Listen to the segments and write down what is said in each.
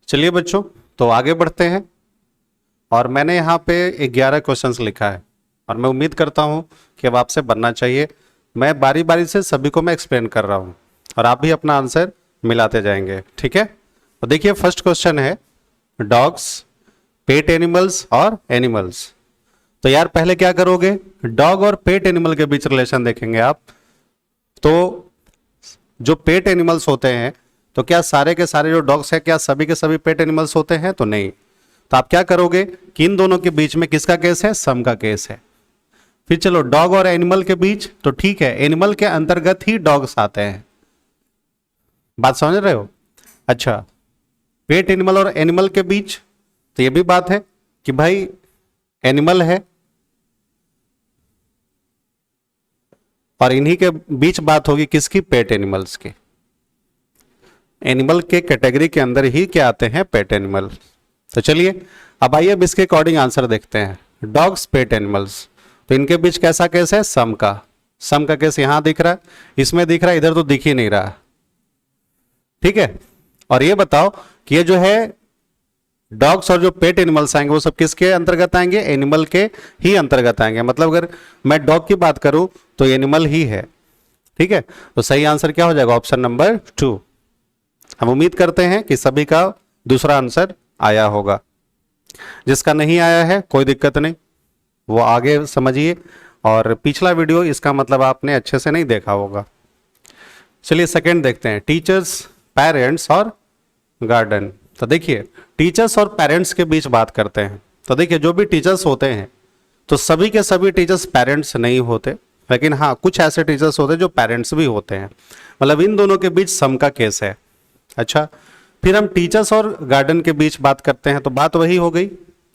चलिए बच्चों, तो आगे बढ़ते हैं। और मैंने यहाँ पे 11 क्वेश्चंस लिखा है और मैं उम्मीद करता हूँ कि अब आपसे बनना चाहिए। मैं बारी बारी से सभी को मैं एक्सप्लेन कर रहा हूँ और आप भी अपना आंसर मिलाते जाएंगे, ठीक है। तो देखिए फर्स्ट क्वेश्चन है डॉग्स, पेट एनिमल्स और एनिमल्स। तो यार पहले क्या करोगे, डॉग और पेट एनिमल के बीच रिलेशन देखेंगे आप। तो जो पेट एनिमल्स होते हैं, तो क्या सारे के सारे जो डॉग्स हैं क्या सभी के सभी पेट एनिमल्स होते हैं? तो नहीं। तो आप क्या करोगे कि इन दोनों के बीच में किसका केस है? सम का केस है। फिर चलो डॉग और एनिमल के बीच, तो ठीक है एनिमल के अंतर्गत ही डॉग्स आते हैं। बात समझ रहे हो? अच्छा, पेट एनिमल और एनिमल के बीच, तो ये भी बात है कि भाई एनिमल है और इन्हीं के बीच बात होगी किसकी? पेट एनिमल्स की। एनिमल के कैटेगरी के अंदर ही क्या आते हैं? Pet animal. तो चलिए अब आइए अब इसके अकॉर्डिंग आंसर देखते हैं। डॉग्स, पेट एनिमल्स, तो इनके बीच कैसा केस है? सम का। सम का केस यहां दिख रहा है, इसमें दिख रहा है, इधर तो दिख ही नहीं रहा, ठीक है। और ये बताओ कि ये जो है डॉग्स और जो पेट एनिमल्स आएंगे वो सब किसके अंतर्गत आएंगे? एनिमल के ही अंतर्गत आएंगे। मतलब अगर मैं डॉग की बात करूं तो एनिमल ही है, ठीक है। तो सही आंसर क्या हो जाएगा? Option number 2। हम उम्मीद करते हैं कि सभी का दूसरा आंसर आया होगा। जिसका नहीं आया है कोई दिक्कत नहीं, वो आगे समझिए। और पिछला वीडियो इसका मतलब आपने अच्छे से नहीं देखा होगा। चलिए सेकंड देखते हैं, टीचर्स, पेरेंट्स और गार्डन। तो देखिए टीचर्स और पेरेंट्स के बीच बात करते हैं। तो देखिए जो भी टीचर्स होते हैं तो सभी के सभी टीचर्स पेरेंट्स नहीं होते, लेकिन हाँ कुछ ऐसे टीचर्स होते हैं जो पेरेंट्स भी होते हैं। मतलब इन दोनों के बीच सम का केस है। अच्छा, फिर हम टीचर्स और गार्डन के बीच बात करते हैं। तो बात वही हो गई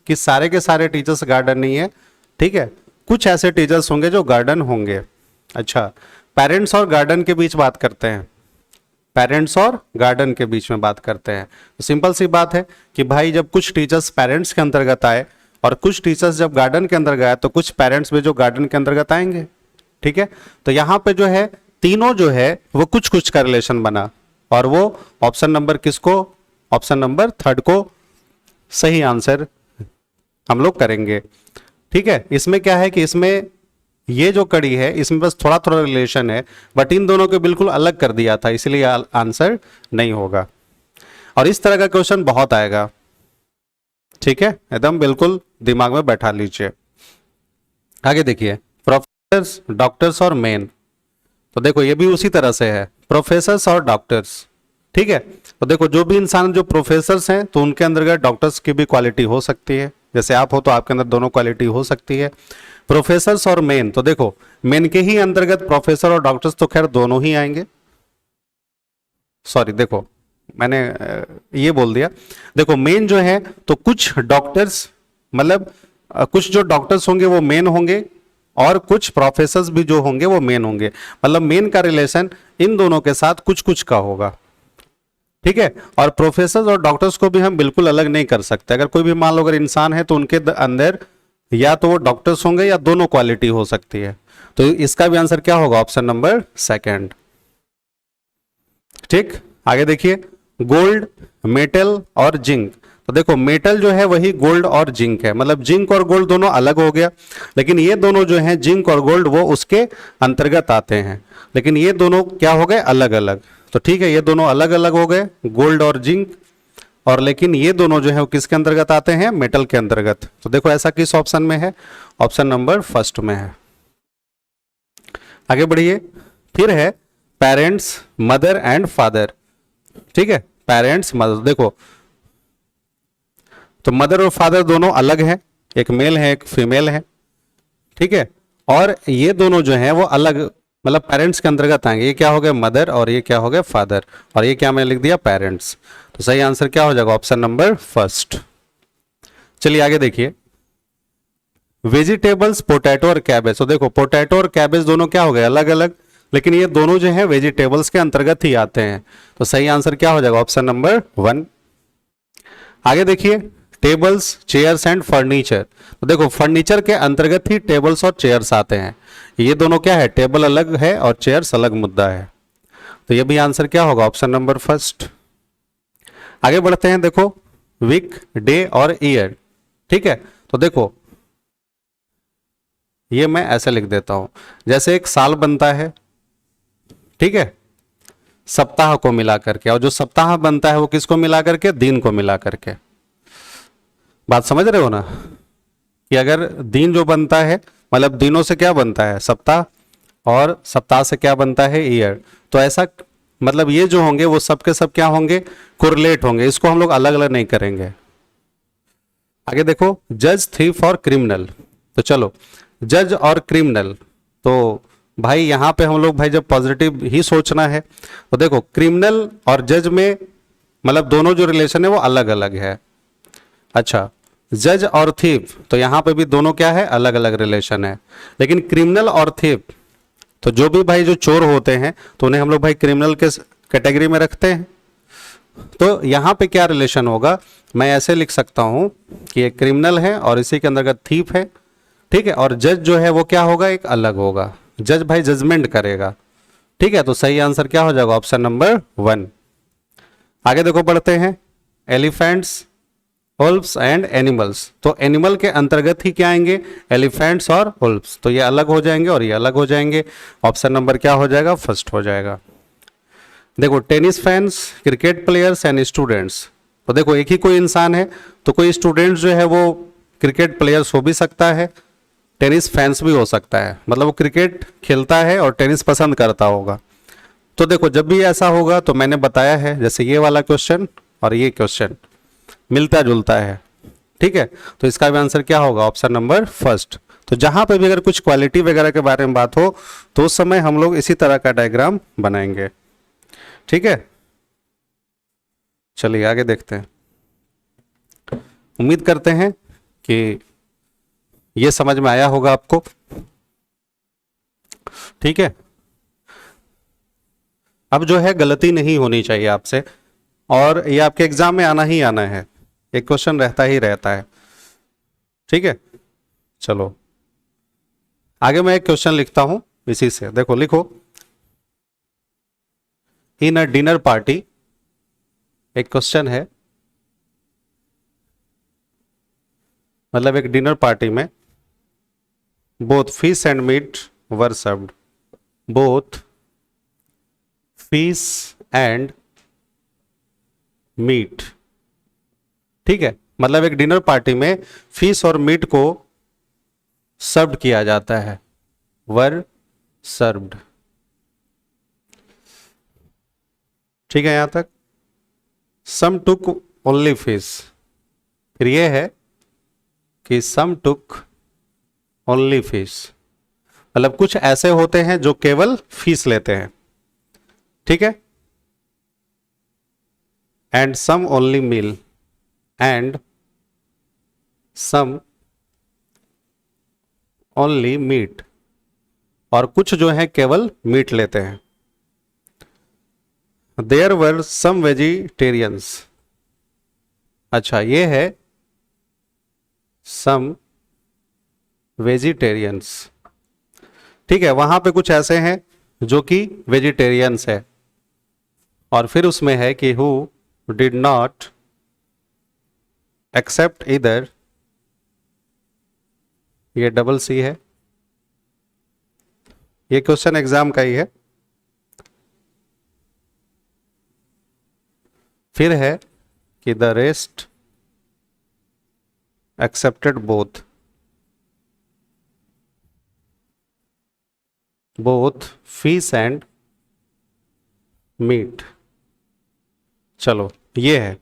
कि सारे के सारे टीचर्स गार्डन नहीं है, ठीक है, कुछ ऐसे टीचर्स होंगे जो गार्डन होंगे। अच्छा, पेरेंट्स और गार्डन के बीच बात करते हैं। पेरेंट्स और गार्डन के बीच में बात करते हैं। तो सिंपल सी बात है कि भाई जब कुछ टीचर्स पेरेंट्स के अंतर्गत आए और कुछ टीचर्स जब गार्डन के अंतर्गत आए तो कुछ पेरेंट्स भी जो गार्डन के अंतर्गत आएंगे, ठीक है। तो यहां पे जो है तीनों जो है वो कुछ कुछ का रिलेशन बना और वो ऑप्शन नंबर किसको? ऑप्शन नंबर 3 को सही आंसर हम लोग करेंगे, ठीक है। इसमें क्या है कि इसमें ये जो कड़ी है इसमें बस थोड़ा थोड़ा रिलेशन है, बट इन दोनों को बिल्कुल अलग कर दिया था, इसलिए आंसर नहीं होगा। और इस तरह का क्वेश्चन बहुत आएगा, ठीक है, एकदम बिल्कुल दिमाग में बैठा लीजिए। आगे देखिए, प्रोफेसर्स, डॉक्टर्स और मेन। तो देखो ये भी उसी तरह से है, प्रोफेसर्स और डॉक्टर्स, ठीक है। तो देखो जो भी इंसान जो प्रोफेसर्स हैं तो उनके अंतर्गत डॉक्टर्स की भी क्वालिटी हो सकती है। जैसे आप हो तो आपके अंदर दोनों क्वालिटी हो सकती है। प्रोफेसर्स और मेन, तो देखो मेन के ही अंतर्गत प्रोफेसर और डॉक्टर्स तो खैर दोनों ही आएंगे। सॉरी देखो मैंने ये बोल दिया। देखो मेन जो है तो कुछ डॉक्टर्स, मतलब कुछ जो डॉक्टर्स होंगे वो मेन होंगे और कुछ प्रोफेसर्स भी जो होंगे वो मेन होंगे। मतलब मेन का रिलेशन इन दोनों के साथ कुछ कुछ का होगा, ठीक है। और प्रोफेसर्स और डॉक्टर्स को भी हम बिल्कुल अलग नहीं कर सकते। अगर कोई भी मान लो अगर इंसान है तो उनके अंदर या तो वो डॉक्टर्स होंगे या दोनों क्वालिटी हो सकती है। तो इसका भी आंसर क्या होगा? ऑप्शन नंबर 2, ठीक। आगे देखिए, गोल्ड, मेटल और जिंक। तो देखो मेटल जो है वही गोल्ड और जिंक है, मतलब जिंक और गोल्ड दोनों अलग हो गया, लेकिन ये दोनों जो हैं जिंक और गोल्ड वो उसके अंतर्गत आते हैं, लेकिन ये दोनों क्या हो गए? अलग अलग। तो ठीक है ये दोनों अलग अलग हो गए, गोल्ड और जिंक, और लेकिन ये दोनों जो है वो किसके अंतर्गत आते हैं? मेटल के अंतर्गत। तो देखो ऐसा किस ऑप्शन में है? ऑप्शन नंबर 1 में है। आगे बढ़िए, फिर है पेरेंट्स, मदर एंड फादर, ठीक है। पेरेंट्स, मदर, देखो तो मदर और फादर दोनों अलग हैं, एक मेल है एक फीमेल है, ठीक है। और ये दोनों जो हैं वो अलग, मतलब पेरेंट्स के अंतर्गत आएंगे। ये क्या हो गया? मदर, और ये क्या हो गया? फादर, और ये क्या मैंने लिख दिया? पेरेंट्स। तो सही आंसर क्या हो जाएगा? Option number 1। चलिए आगे देखिए, वेजिटेबल्स, पोटैटो और कैबेज। तो देखो पोटैटो और कैबेज दोनों क्या हो गए? अलग अलग, लेकिन ये दोनों जो है वेजिटेबल्स के अंतर्गत ही आते हैं। तो सही आंसर क्या हो जाएगा? Option number 1। आगे देखिए, टेबल्स, चेयर्स एंड फर्नीचर। तो देखो फर्नीचर के अंतर्गत ही टेबल्स और चेयर्स आते हैं। ये दोनों क्या है? टेबल अलग है और चेयर्स अलग मुद्दा है। तो ये भी आंसर क्या होगा? Option number 1। आगे बढ़ते हैं, देखो वीक, डे और ईयर। ठीक है, तो देखो ये मैं ऐसे लिख देता हूं, जैसे एक साल बनता है, ठीक है, सप्ताह को मिला करके, और जो सप्ताह बनता है वो किसको मिला करके, दिन को मिला करके। बात समझ रहे हो ना, कि अगर दिन जो बनता है, मतलब दिनों से क्या बनता है, सप्ताह, और सप्ताह से क्या बनता है, ईयर। तो ऐसा मतलब ये जो होंगे वो सब के सब क्या होंगे, कोरिलेट होंगे, इसको हम लोग अलग अलग नहीं करेंगे। आगे देखो, जज, थीफ और क्रिमिनल। तो चलो जज और क्रिमिनल, तो भाई यहां पे हम लोग भाई जब पॉजिटिव ही सोचना है, तो देखो क्रिमिनल और जज में मतलब दोनों जो रिलेशन है वो अलग अलग है। अच्छा, जज और थीफ, तो यहां पे भी दोनों क्या है, अलग अलग रिलेशन है। लेकिन क्रिमिनल और थीफ, तो जो भी भाई जो चोर होते हैं तो उन्हें हम लोग भाई क्रिमिनल के कैटेगरी में रखते हैं। तो यहां पे क्या रिलेशन होगा, मैं ऐसे लिख सकता हूं कि एक क्रिमिनल है और इसी के अंतर्गत थीफ है, ठीक है, और जज जो है वो क्या होगा, एक अलग होगा, जज भाई जजमेंट करेगा। ठीक है, तो सही आंसर क्या हो जाएगा, ऑप्शन नंबर 1। आगे देखो बढ़ते हैं, एलिफेंट्स, वुल्व्स एंड एनिमल्स। तो एनिमल के अंतर्गत ही क्या आएंगे, एलिफेंट्स और वुल्व्स, तो ये अलग हो जाएंगे और ये अलग हो जाएंगे। ऑप्शन नंबर क्या हो जाएगा, फर्स्ट हो जाएगा। देखो tennis fans, cricket players and students, तो देखो एक ही कोई इंसान है, तो कोई स्टूडेंट जो है वो क्रिकेट प्लेयर्स हो भी सकता है, टेनिस फैंस भी हो सकता है, मतलब वो क्रिकेट खेलता है और टेनिस पसंद करता होगा। तो देखो जब भी ऐसा होगा तो मैंने बताया है, जैसे ये वाला क्वेश्चन और ये क्वेश्चन मिलता जुलता है, ठीक है, तो इसका भी आंसर क्या होगा, ऑप्शन नंबर फर्स्ट। तो जहां पे भी अगर कुछ क्वालिटी वगैरह के बारे में बात हो तो उस समय हम लोग इसी तरह का डायग्राम बनाएंगे। ठीक है, चलिए आगे देखते हैं। उम्मीद करते हैं कि ये समझ में आया होगा आपको। ठीक है, अब जो है गलती नहीं होनी चाहिए आपसे, और ये आपके एग्जाम में आना ही आना है, एक क्वेश्चन रहता ही रहता है। ठीक है, चलो आगे मैं एक क्वेश्चन लिखता हूं इसी से, देखो लिखो, इन अ डिनर पार्टी, एक क्वेश्चन है, मतलब एक डिनर पार्टी में both fish and meat were served, both fish and meat. ठीक है, मतलब एक डिनर पार्टी में फिश और मीट को सर्व्ड किया जाता है, वर सर्व्ड। ठीक है, यहां तक सम टुक ओनली फिश, फिर यह है कि सम टुक ओनली फिश, मतलब कुछ ऐसे होते हैं जो केवल फिश लेते हैं, ठीक है, and some only meal, and some only meat, और कुछ जो है केवल मीट लेते हैं। देयर वर सम वेजिटेरियंस, अच्छा ये है सम वेजिटेरियंस, ठीक है, वहां पे कुछ ऐसे हैं जो कि वेजिटेरियंस है, और फिर उसमें है कि हु डिड नॉट एक्सेप्ट इधर, ये डबल सी है, ये क्वेश्चन एग्जाम का ही है। फिर है कि the rest accepted both, both fish and meat. चलो ये है,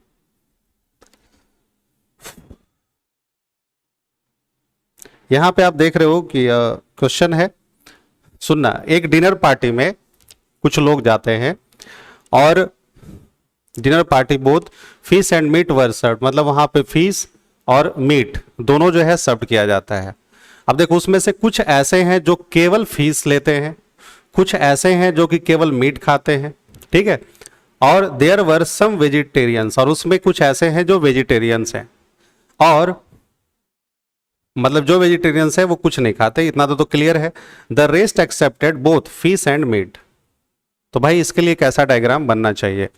यहां पे आप देख रहे हो कि क्वेश्चन है, सुनना, एक डिनर पार्टी में कुछ लोग जाते हैं और dinner party both fish and meat were served, मतलब वहां पे फिश और मीट दोनों जो है सर्व किया जाता है। अब देखो उसमें से कुछ ऐसे हैं जो केवल फिश लेते हैं, कुछ ऐसे हैं जो कि केवल मीट खाते हैं, ठीक है, और देयर वर सम वेजिटेरियंस, और उसमें कुछ ऐसे हैं जो वेजिटेरियंस हैं, और मतलब जो वेजिटेरियंस है वो कुछ नहीं खाते, इतना तो क्लियर है। The rest accepted both fish and meat, तो भाई इसके लिए कैसा डायग्राम बनना चाहिए,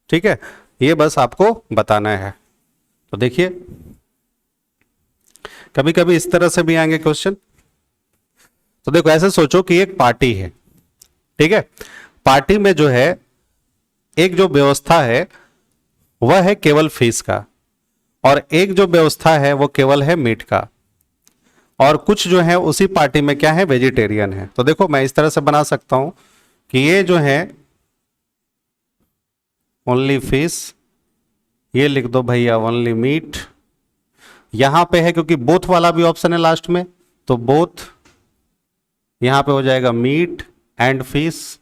ठीक है, ये बस आपको बताना है। तो देखिए कभी कभी इस तरह से भी आएंगे क्वेश्चन। तो देखो ऐसे सोचो कि एक पार्टी है, ठीक है, पार्टी में जो है एक जो व्यवस्था है वह है केवल फीस का, और एक जो व्यवस्था है वो केवल है मीट का, और कुछ जो है उसी पार्टी में क्या है, वेजिटेरियन है। तो देखो मैं इस तरह से बना सकता हूं कि ये जो है ओनली फिश, ये लिख दो भैया ओनली मीट, यहां पे है क्योंकि बोथ वाला भी ऑप्शन है लास्ट में, तो बोथ यहां पे हो जाएगा मीट एंड फिश,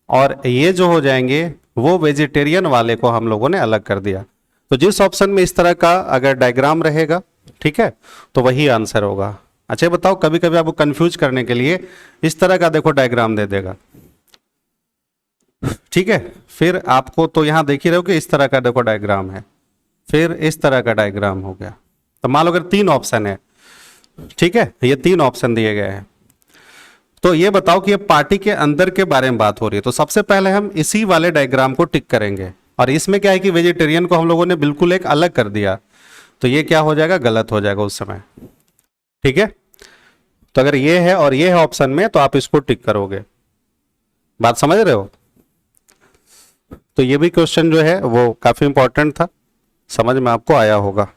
और ये जो हो जाएंगे वो वेजिटेरियन वाले को हम लोगों ने अलग कर दिया। तो जिस ऑप्शन में इस तरह का अगर डायग्राम रहेगा, ठीक है, तो वही आंसर होगा। अच्छा बताओ, कभी कभी आपको कंफ्यूज करने के लिए इस तरह का देखो डायग्राम दे देगा, ठीक है, फिर आपको तो यहां देख ही रहे हो कि इस तरह का देखो डायग्राम है, फिर इस तरह का डायग्राम हो गया। तो मान लो अगर 3 ऑप्शन है, ठीक है, ये 3 ऑप्शन दिए गए हैं, तो ये बताओ कि ये पार्टी के अंदर के बारे में बात हो रही है। तो सबसे पहले हम इसी वाले डायग्राम को टिक करेंगे, और इसमें क्या है कि वेजिटेरियन को हम लोगों ने बिल्कुल एक अलग कर दिया, तो ये क्या हो जाएगा, गलत हो जाएगा उस समय, ठीक है। तो अगर ये है और ये है ऑप्शन में, तो आप इसको टिक करोगे। बात समझ रहे हो? तो ये भी क्वेश्चन जो है वो काफी इंपॉर्टेंट था, समझ में आपको आया होगा।